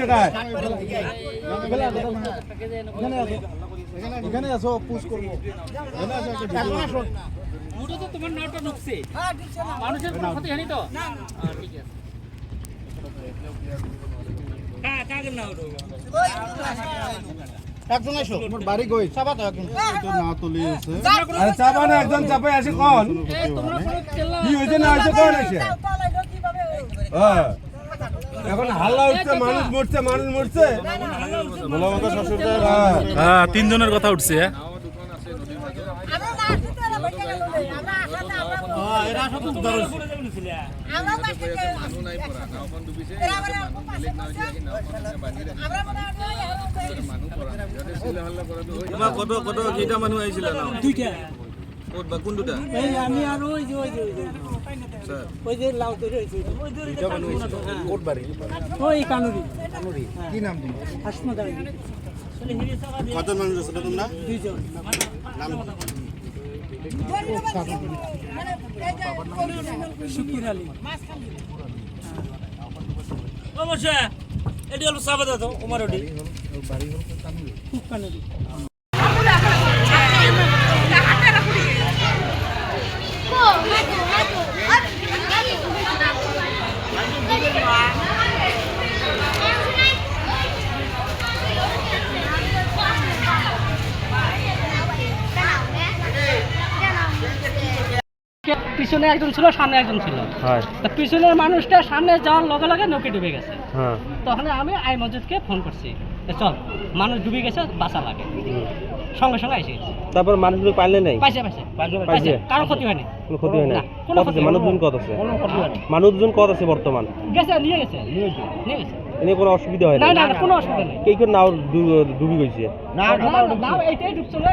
টাকায় এখানে আসো পুশ করবো তোমার নাওটা ঢুকছে মানুষের কোনো ক্ষতি হয়নি তো ঠিক আছে হ্যাঁ কাগজ নাও একজন এসো আমার বাড়ি কই চাপা তো একজন তো না তুলি আছে আরে চাপা না একজন চাপে আসে কোন কি হইছে না হইছে কোন আছে হ্যাঁ এখন হাল্লা উঠছে মানুষ মরছে বলা মতো শ্বশুরদের হ্যাঁ তিনজনের কথা উঠছে হ্যাঁ এরা সব ধরো আমরা মানুষ নাই পড়া নাও কোন ডুবিছে কত কেইটা মানুহ আহিছিল না দুইটা ক'ত বা কোন দুটা এই আমি আর ওই যে লাউ তৈরি হয়েছে কোট বাড়ি ওই কানুরি কি নাম তোমার হাসপাতাল কতজন মানুষ আছে তোমরা দুইজন নাম শুকির আলী অবশ্যই এটি হলো সাবাদা তো ওমার ওটি খুব কানুরি পিছনে একজন ছিল সামনে একজন ছিল পিছনের মানুষটা সামনে যাওয়ার লগে লগে নৌকে ডুবে গেছে তখন আমি আই মসজিদকে ফোন করছি চল মানুষ ডুবে গেছে বাঁচা লাগে সঙ্গে সঙ্গে এসে গেছে তারপর মানুষগুলো পাইলে নাই পাইছে কারো ক্ষতি হয়নি কোনো ক্ষতি হয় না কোনো ক্ষতি হয়নি। মানুষজন কত আছে কোনো ক্ষতি হয়নি মানুষজন কত আছে বর্তমান নিয়ে গেছে এনে কোনো অসুবিধা হয় না না কোনো অসুবিধা নেই কে নাও ডুবি গেছে নাও এইটাই ঢুকছিল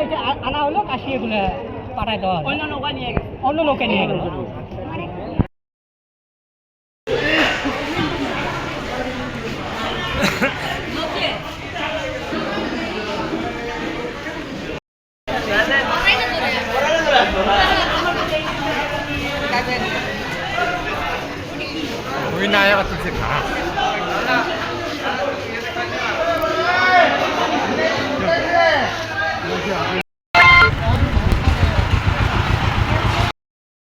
এটা আনা হলো কাশি এগুলো পাঠাই দেওয়া অন্য নৌকা নিয়ে গেল